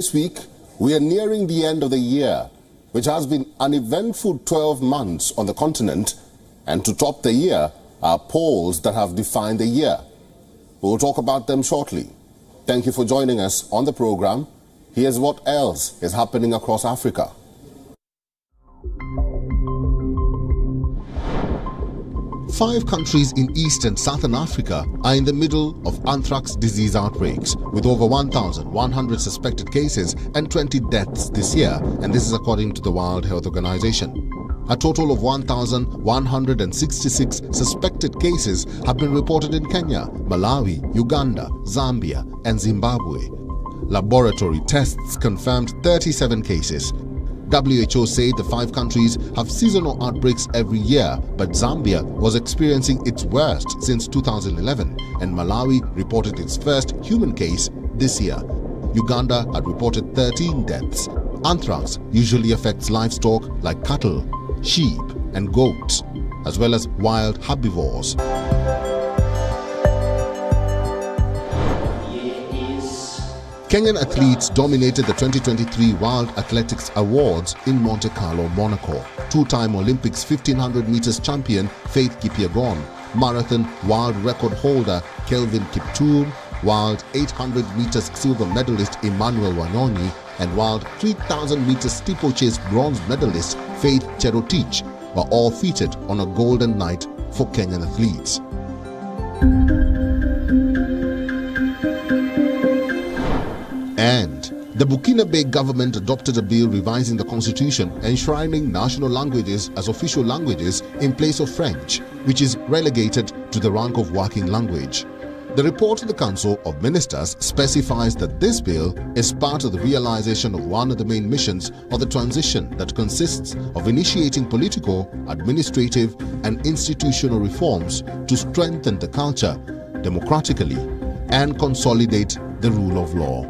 This week, we are nearing the end of the year, which has been an eventful 12 months on the continent, and to top the year are polls that have defined the year. We'll talk about them shortly. Thank you for joining us on the program. Here's what else is happening across Africa. Five countries in East and Southern Africa are in the middle of anthrax disease outbreaks, with over 1,100 suspected cases and 20 deaths this year, and this is according to the World Health Organization. A total of 1,166 suspected cases have been reported in Kenya, Malawi, Uganda, Zambia, and Zimbabwe. Laboratory tests confirmed 37 cases. WHO say the five countries have seasonal outbreaks every year, but Zambia was experiencing its worst since 2011, and Malawi reported its first human case this year. Uganda had reported 13 deaths. Anthrax usually affects livestock like cattle, sheep, and goats, as well as wild herbivores. Kenyan athletes dominated the 2023 World Athletics Awards in Monte Carlo, Monaco. Two-time Olympics 1500 meters champion Faith Kipyegon, marathon world record holder Kelvin Kiptum, world 800 meters silver medalist Emmanuel Wanyonyi, and world 3000 meters steeplechase bronze medalist Faith Cherotich were all featured on a golden night for Kenyan athletes. And the Burkina Faso government adopted a bill revising the constitution enshrining national languages as official languages in place of French, which is relegated to the rank of working language. The report of the Council of Ministers specifies that this bill is part of the realization of one of the main missions of the transition that consists of initiating political, administrative, and institutional reforms to strengthen the culture democratically and consolidate the rule of law.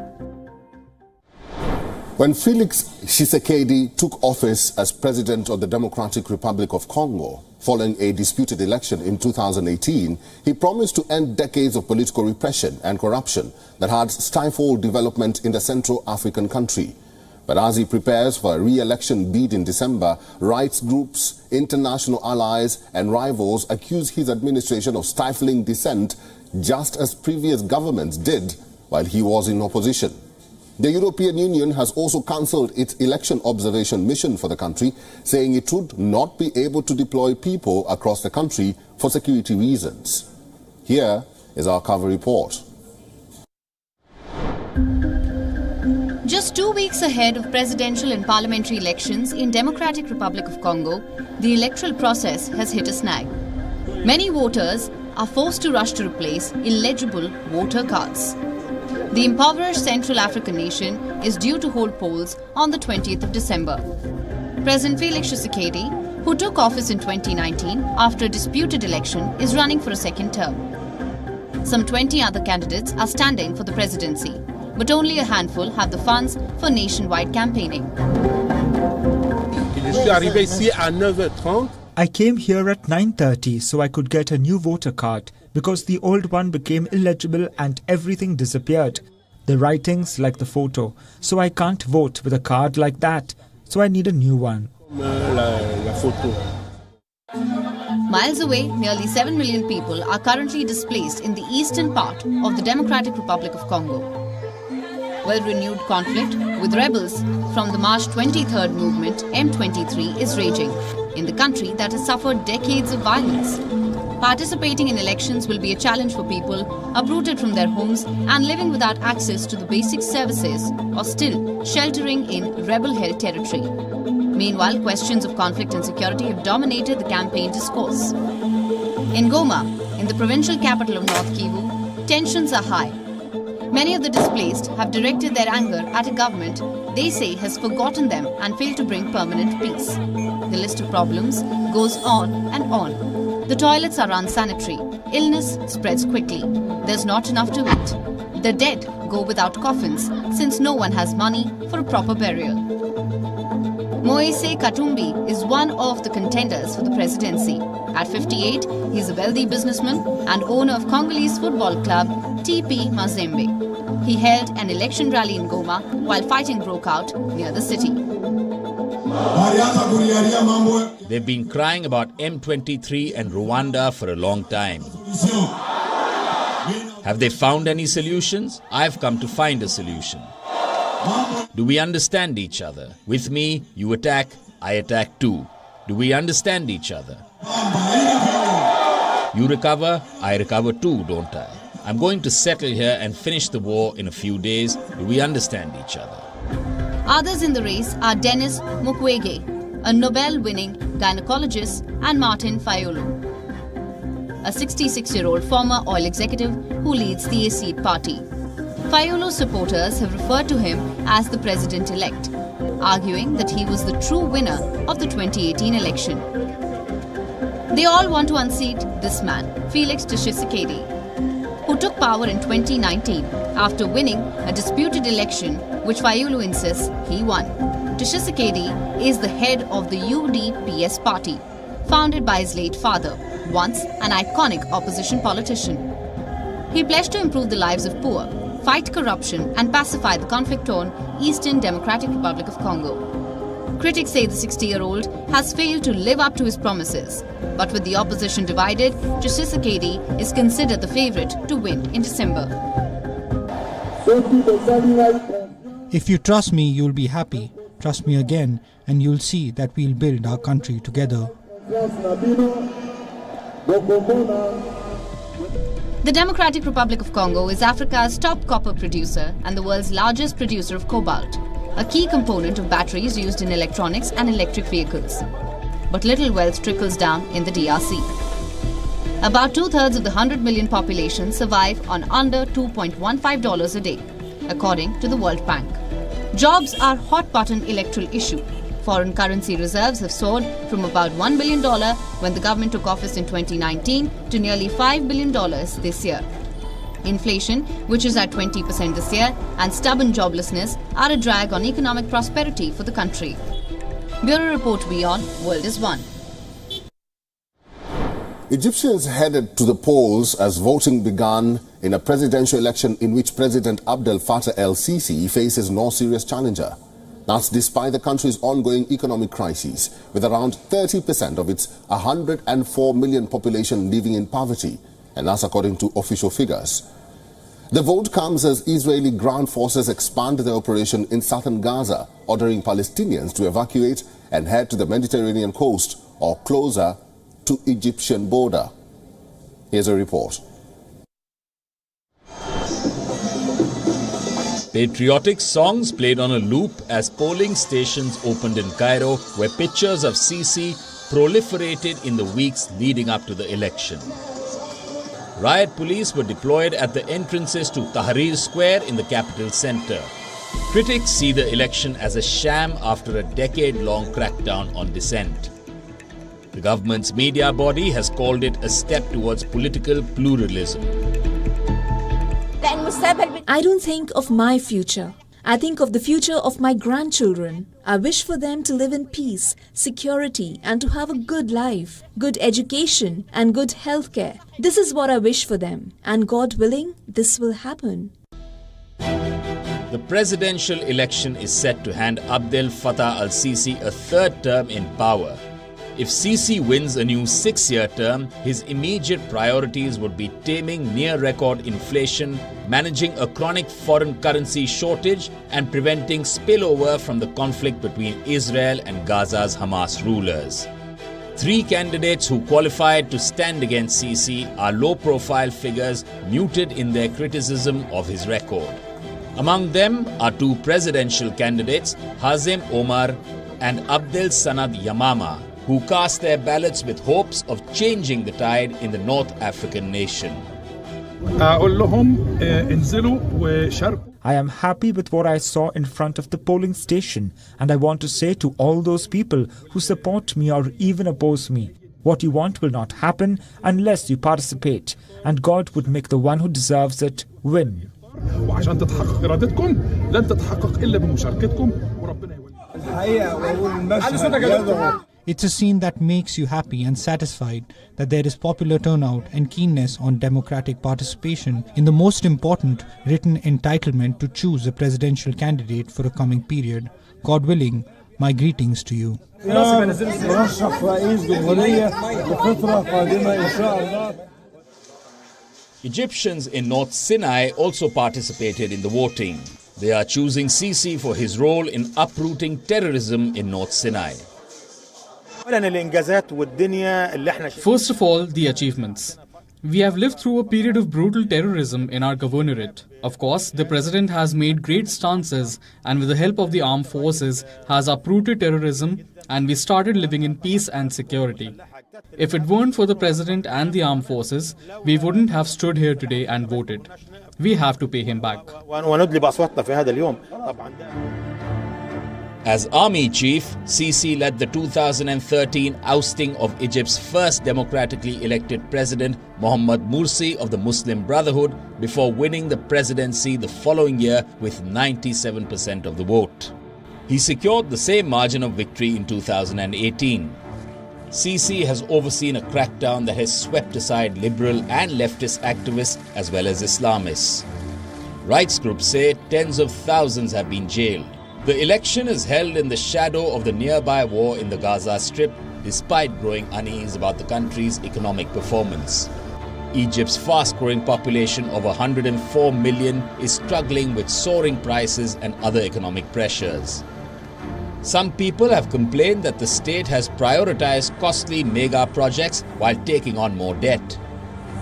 When Felix Tshisekedi took office as president of the Democratic Republic of Congo, following a disputed election in 2018, he promised to end decades of political repression and corruption that had stifled development in the Central African country. But as he prepares for a re-election bid in December, rights groups, international allies and rivals accuse his administration of stifling dissent, just as previous governments did while he was in opposition. The European Union has also cancelled its election observation mission for the country, saying it would not be able to deploy people across the country for security reasons. Here is our cover report. Just 2 weeks ahead of presidential and parliamentary elections in Democratic Republic of Congo, the electoral process has hit a snag. Many voters are forced to rush to replace illegible voter cards. The impoverished Central African nation is due to hold polls on the 20th of December. President Felix Tshisekedi, who took office in 2019 after a disputed election, is running for a second term. Some 20 other candidates are standing for the presidency, but only a handful have the funds for nationwide campaigning. I came here at 9:30 so I could get a new voter card because the old one became illegible and everything disappeared. The writings like the photo, so I can't vote with a card like that, so I need a new one. Miles away, nearly 7 million people are currently displaced in the eastern part of the Democratic Republic of Congo. Well-renewed conflict with rebels from the March 23rd movement M23 is raging in the country that has suffered decades of violence. Participating in elections will be a challenge for people uprooted from their homes and living without access to the basic services or still sheltering in rebel-held territory. Meanwhile, questions of conflict and security have dominated the campaign discourse. In Goma, in the provincial capital of North Kivu, tensions are high. Many of the displaced have directed their anger at a government they say has forgotten them and failed to bring permanent peace. The list of problems goes on and on. The toilets are unsanitary. Illness spreads quickly. There's not enough to eat. The dead go without coffins since no one has money for a proper burial. Moise Katumbi is one of the contenders for the presidency. At 58, he is a wealthy businessman and owner of Congolese football club TP Mazembe. he held an election rally in Goma while fighting broke out near the city. They've been crying about M23 and Rwanda for a long time. Have they found any solutions? I've come to find a solution. Do we understand each other? With me, you attack, I attack too. Do we understand each other? You recover, I recover too, don't I? I'm going to settle here and finish the war in a few days. Do we understand each other? Others in the race are Denis Mukwege, a Nobel-winning gynecologist, and Martin Fayulu, a 66-year-old former oil executive who leads the ACID party. Fayulu's supporters have referred to him as the president-elect, arguing that he was the true winner of the 2018 election. They all want to unseat this man, Felix Tshisekedi, who took power in 2019 after winning a disputed election which Fayulu insists he won. Tshisekedi is the head of the UDPS party, founded by his late father, once an iconic opposition politician. He pledged to improve the lives of poor, fight corruption and pacify the conflict-torn Eastern Democratic Republic of Congo. Critics say the 60-year-old has failed to live up to his promises. But with the opposition divided, Tshisekedi is considered the favourite to win in December. If you trust me, you'll be happy. Trust me again, and you'll see that we'll build our country together. The Democratic Republic of Congo is Africa's top copper producer and the world's largest producer of cobalt, a key component of batteries used in electronics and electric vehicles. But little wealth trickles down in the DRC. About two-thirds of the 100 million population survive on under $2.15 a day, according to the World Bank. Jobs are hot-button electoral issue. Foreign currency reserves have soared from about $1 billion when the government took office in 2019 to nearly $5 billion this year. Inflation, which is at 20% this year, and stubborn joblessness are a drag on economic prosperity for the country. Bureau Report WION, World is One. Egyptians headed to the polls as voting began in a presidential election in which President Abdel Fattah el-Sisi faces no serious challenger. That's despite the country's ongoing economic crisis, with around 30% of its 104 million population living in poverty, and that's according to official figures. The vote comes as Israeli ground forces expand their operation in southern Gaza, ordering Palestinians to evacuate and head to the Mediterranean coast or closer to Egyptian border. Here's a report. Patriotic songs played on a loop as polling stations opened in Cairo, where pictures of Sisi proliferated in the weeks leading up to the election. Riot police were deployed at the entrances to Tahrir Square in the capital center. Critics see the election as a sham after a decade-long crackdown on dissent. The government's media body has called it a step towards political pluralism. I don't think of my future. I think of the future of my grandchildren. I wish for them to live in peace, security, and to have a good life, good education, and good healthcare. This is what I wish for them, and God willing, this will happen. The presidential election is set to hand Abdel Fattah al-Sisi a third term in power. If Sisi wins a new 6-year term, his immediate priorities would be taming near-record inflation, managing a chronic foreign currency shortage, and preventing spillover from the conflict between Israel and Gaza's Hamas rulers. 3 candidates who qualified to stand against Sisi are low-profile figures muted in their criticism of his record. Among them are 2 presidential candidates, Hazem Omar and Abdel Sanad Yamama, who cast their ballots with hopes of changing the tide in the North African nation. I am happy with what I saw in front of the polling station, and I want to say to all those people who support me or even oppose me, what you want will not happen unless you participate, and God would make the one who deserves it win. It's a scene that makes you happy and satisfied that there is popular turnout and keenness on democratic participation in the most important written entitlement to choose a presidential candidate for a coming period. God willing, my greetings to you. Egyptians in North Sinai also participated in the voting. They are choosing Sisi for his role in uprooting terrorism in North Sinai. First of all, the achievements. We have lived through a period of brutal terrorism in our governorate. Of course, the president has made great stances and with the help of the armed forces has uprooted terrorism, and we started living in peace and security. If it weren't for the president and the armed forces, we wouldn't have stood here today and voted. We have to pay him back. As army chief, Sisi led the 2013 ousting of Egypt's first democratically elected president, Mohamed Morsi of the Muslim Brotherhood, before winning the presidency the following year with 97% of the vote. He secured the same margin of victory in 2018. Sisi has overseen a crackdown that has swept aside liberal and leftist activists as well as Islamists. Rights groups say tens of thousands have been jailed. The election is held in the shadow of the nearby war in the Gaza Strip, despite growing unease about the country's economic performance. Egypt's fast-growing population of 104 million is struggling with soaring prices and other economic pressures. Some people have complained that the state has prioritized costly mega projects while taking on more debt.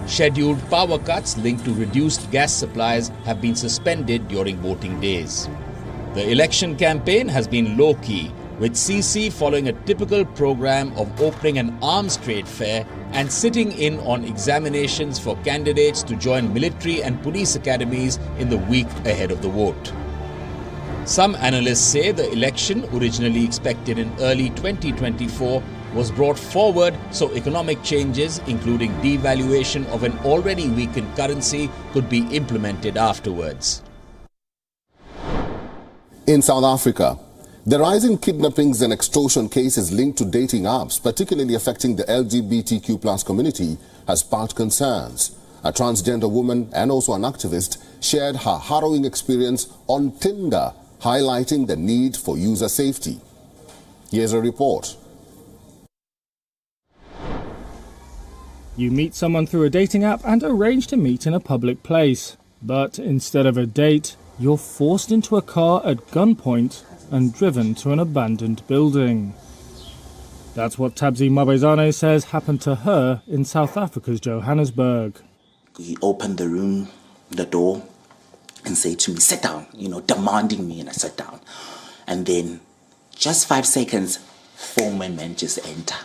Scheduled power cuts linked to reduced gas supplies have been suspended during voting days. The election campaign has been low-key, with Sisi following a typical program of opening an arms trade fair and sitting in on examinations for candidates to join military and police academies in the week ahead of the vote. Some analysts say the election, originally expected in early 2024, was brought forward so economic changes, including devaluation of an already weakened currency, could be implemented afterwards. In South Africa, the rise in kidnappings and extortion cases linked to dating apps, particularly affecting the LGBTQ+ community, has sparked concerns. A transgender woman and also an activist shared her harrowing experience on Tinder, highlighting the need for user safety. Here's a report. You meet someone through a dating app and arrange to meet in a public place. But instead of a date, you're forced into a car at gunpoint and driven to an abandoned building. That's what Tabzi Mabezane says happened to her in South Africa's Johannesburg. He opened the door, and said to me, sit down, demanding me, and I sat down. And then, just 5 seconds, 4 men just enter.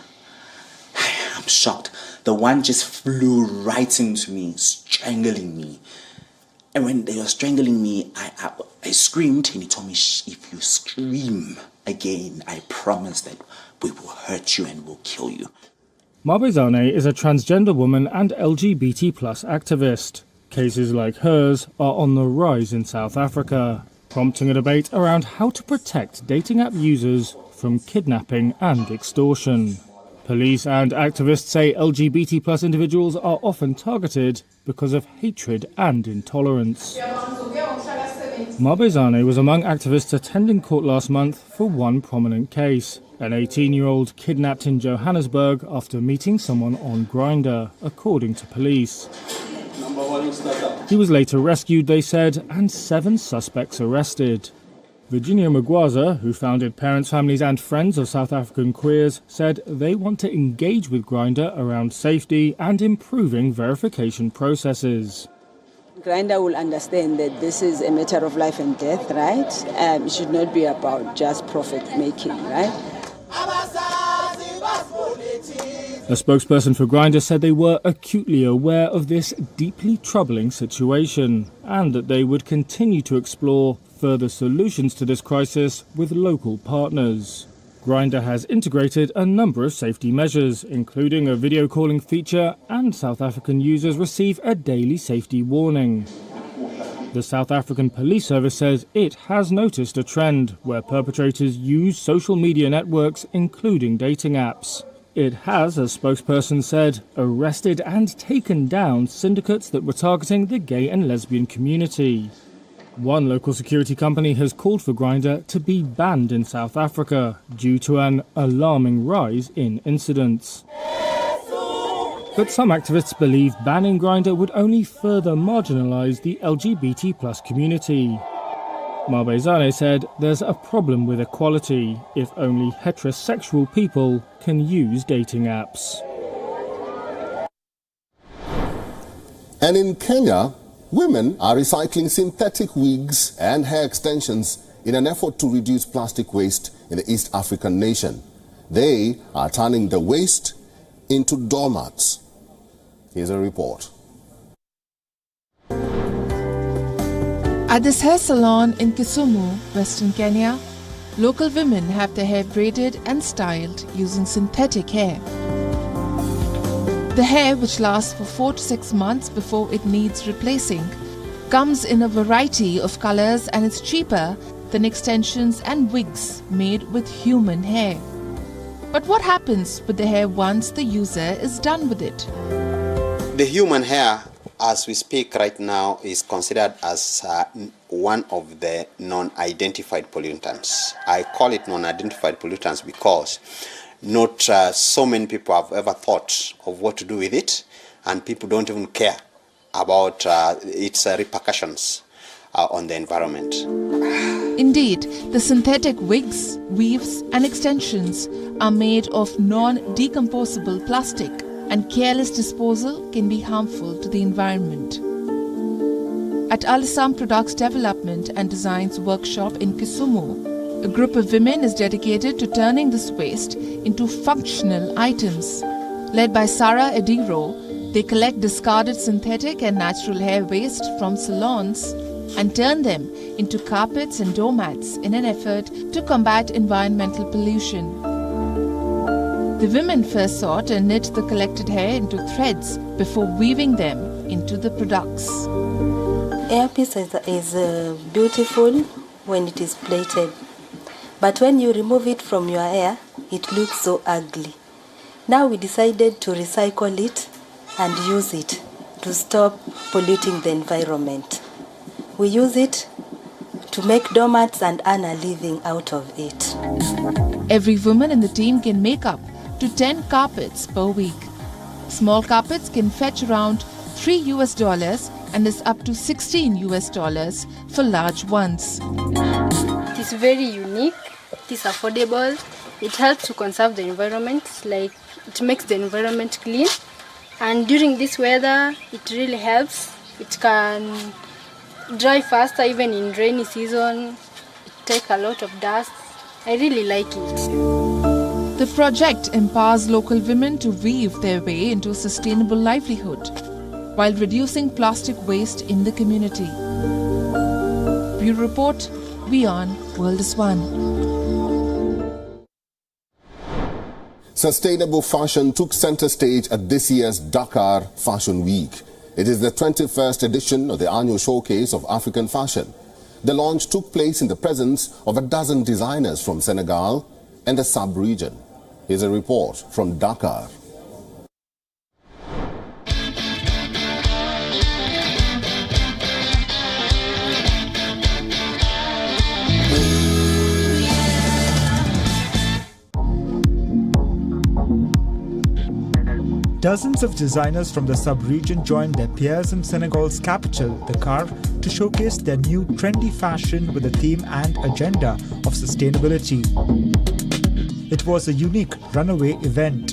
I'm shocked. The one just flew right into me, strangling me. And when they were strangling me, I screamed, and he told me, if you scream again, I promise that we will hurt you and will kill you. Mabezane is a transgender woman and LGBT+ activist. Cases like hers are on the rise in South Africa, prompting a debate around how to protect dating app users from kidnapping and extortion. Police and activists say LGBT+ individuals are often targeted because of hatred and intolerance. Mabezane was among activists attending court last month for one prominent case. An 18-year-old kidnapped in Johannesburg after meeting someone on Grindr, according to police. He was later rescued, they said, and 7 suspects arrested. Virginia Magwaza, who founded Parents, Families and Friends of South African Queers, said they want to engage with Grindr around safety and improving verification processes. Grindr will understand that this is a matter of life and death, right? It should not be about just profit making, right? A spokesperson for Grindr said they were acutely aware of this deeply troubling situation and that they would continue to explore further solutions to this crisis with local partners. Grindr has integrated a number of safety measures, including a video calling feature, and South African users receive a daily safety warning. The South African Police Service says it has noticed a trend where perpetrators use social media networks, including dating apps. It has, as spokesperson said, arrested and taken down syndicates that were targeting the gay and lesbian community. One local security company has called for Grindr to be banned in South Africa due to an alarming rise in incidents. But some activists believe banning Grindr would only further marginalise the LGBT+ community. Mabezane said there's a problem with equality if only heterosexual people can use dating apps. And in Kenya, women are recycling synthetic wigs and hair extensions in an effort to reduce plastic waste in the East African nation. They are turning the waste into doormats. Here's a report. At this hair salon in Kisumu, Western Kenya, local women have their hair braided and styled using synthetic hair. The hair, which lasts for 4 to 6 months before it needs replacing, comes in a variety of colors and is cheaper than extensions and wigs made with human hair. But what happens with the hair once the user is done with it? The human hair, as we speak right now, is considered as one of the non-identified pollutants. I call it non-identified pollutants because not so many people have ever thought of what to do with it, and people don't even care about its repercussions on the environment. Indeed, the synthetic wigs, weaves and extensions are made of non-decomposable plastic, and careless disposal can be harmful to the environment. At Alisam Products Development and Design's workshop in Kisumu, a group of women is dedicated to turning this waste into functional items. Led by Sarah Ediro, they collect discarded synthetic and natural hair waste from salons and turn them into carpets and doormats in an effort to combat environmental pollution. The women first sought to knit the collected hair into threads before weaving them into the products. Hairpiece is beautiful when it is plaited, but when you remove it from your hair, it looks so ugly. Now we decided to recycle it and use it to stop polluting the environment. We use it to make doormats and earn a living out of it. Every woman in the team can make up to 10 carpets per week. Small carpets can fetch around $3 and is up to $16 for large ones. It is very unique, it is affordable, it helps to conserve the environment, like it makes the environment clean, and during this weather it really helps. It can dry faster even in rainy season, it takes a lot of dust. I really like it. The project empowers local women to weave their way into a sustainable livelihood while reducing plastic waste in the community. Bureau Report, WION World is One. Sustainable fashion took center stage at this year's Dakar Fashion Week. It is the 21st edition of the annual showcase of African fashion. The launch took place in the presence of a dozen designers from Senegal and the sub-region. Here's a report from Dakar. Dozens of designers from the sub-region joined their peers in Senegal's capital, Dakar, to showcase their new trendy fashion with a theme and agenda of sustainability. It was a unique runaway event.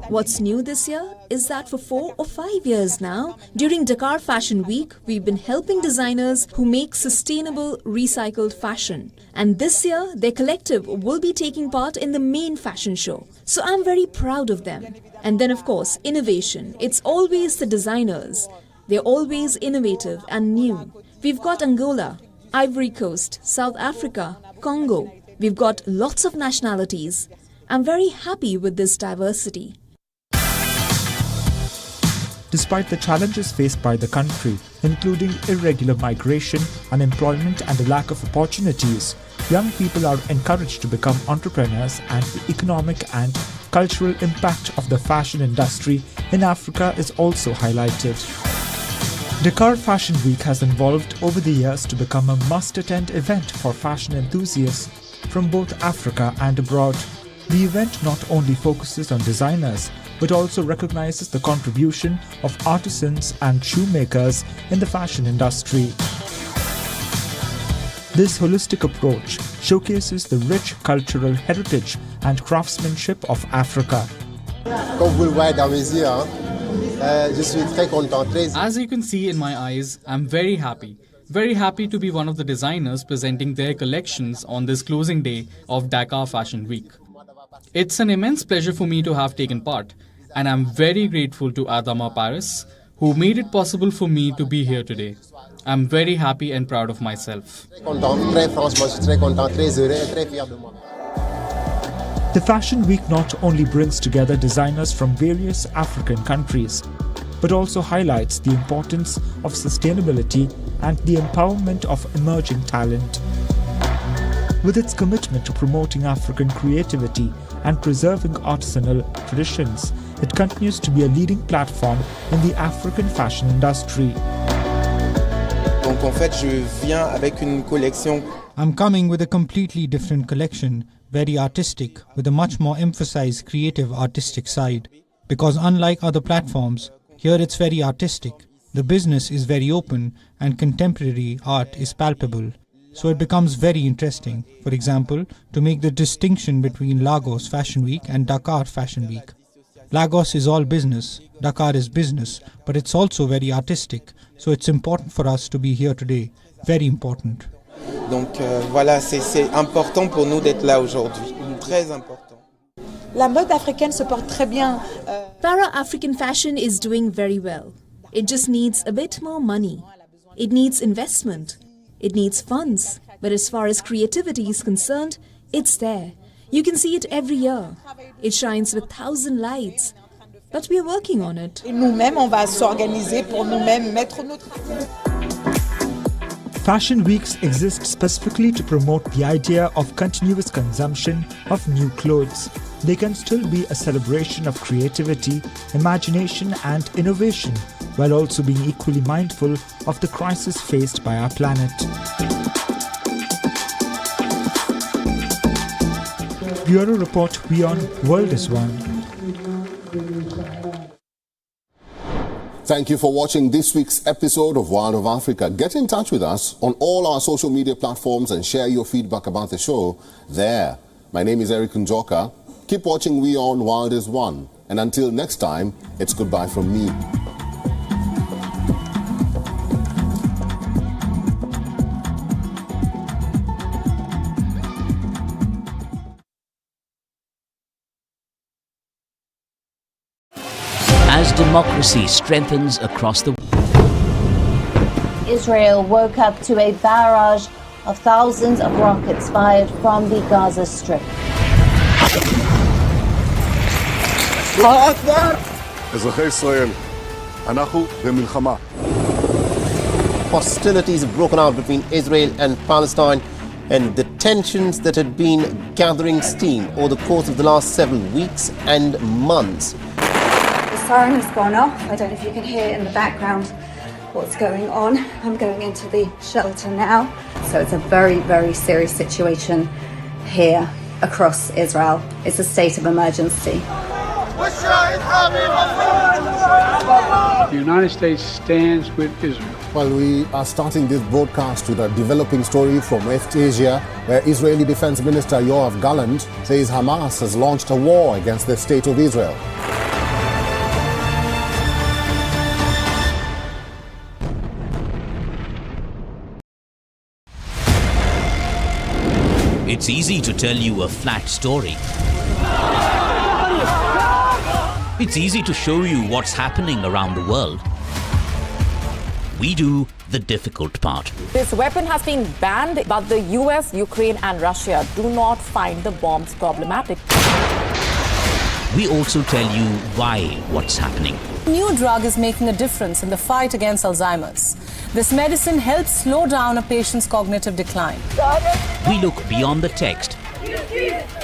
What's new this year is that for 4 or 5 years now, during Dakar Fashion Week, we've been helping designers who make sustainable, recycled fashion. And this year, their collective will be taking part in the main fashion show. So I'm very proud of them. And then, of course, innovation. It's always the designers. They're always innovative and new. We've got Angola, Ivory Coast, South Africa, Congo. We've got lots of nationalities. I'm very happy with this diversity. Despite the challenges faced by the country, including irregular migration, unemployment and a lack of opportunities, young people are encouraged to become entrepreneurs, and the economic and cultural impact of the fashion industry in Africa is also highlighted. Dakar Fashion Week has evolved over the years to become a must-attend event for fashion enthusiasts from both Africa and abroad. The event not only focuses on designers, but also recognizes the contribution of artisans and shoemakers in the fashion industry. This holistic approach showcases the rich cultural heritage and craftsmanship of Africa. As you can see in my eyes, I'm very happy to be one of the designers presenting their collections on this closing day of Dakar Fashion Week. It's an immense pleasure for me to have taken part, and I'm very grateful to Adama Paris, who made it possible for me to be here today. I'm very happy and proud of myself. The Fashion Week not only brings together designers from various African countries, but also highlights the importance of sustainability and the empowerment of emerging talent. With its commitment to promoting African creativity and preserving artisanal traditions, it continues to be a leading platform in the African fashion industry. I'm coming with a completely different collection, very artistic, with a much more emphasized creative artistic side. Because unlike other platforms, here it's very artistic. The business is very open and contemporary art is palpable. So it becomes very interesting, for example, to make the distinction between Lagos Fashion Week and Dakar Fashion Week. Lagos is all business, Dakar is business, but it's also very artistic. So it's important for us to be here today. Very important. Donc voilà, c'est important pour nous d'être là aujourd'hui. Très important. La mode africaine se porte très bien. Para-African fashion is doing very well. It just needs a bit more money. It needs investment. It needs funds. But as far as creativity is concerned, it's there. You can see it every year. It shines with 1,000 lights. But we are working on it. Et nous-mêmes, on va s'organiser pour nous-mêmes mettre notre... Fashion weeks exist specifically to promote the idea of continuous consumption of new clothes. They can still be a celebration of creativity, imagination and innovation, while also being equally mindful of the crisis faced by our planet. Bureau Report WION World is One. Thank you for watching this week's episode of Wild of Africa. Get in touch with us on all our social media platforms and share your feedback about the show there. My name is Njoka. Keep watching WION Wild is One. And until next time, it's goodbye from me. As democracy strengthens across the world, Israel woke up to a barrage of thousands of rockets fired from the Gaza Strip. Hostilities have broken out between Israel and Palestine, and the tensions that had been gathering steam over the course of the last several weeks and months. The siren has gone off. I don't know if you can hear in the background what's going on. I'm going into the shelter now. So it's a very, very serious situation here across Israel. It's a state of emergency. The United States stands with Israel. Well, we are starting this broadcast with a developing story from West Asia, where Israeli Defense Minister Yoav Gallant says Hamas has launched a war against the state of Israel. it's easy to tell you a flat story. It's easy to show you what's happening around the world. We do the difficult part. This weapon has been banned, but the US, Ukraine and Russia do not find the bombs problematic. We also tell you why what's happening. New drug is making a difference in the fight against Alzheimer's. This medicine helps slow down a patient's cognitive decline. We look beyond the text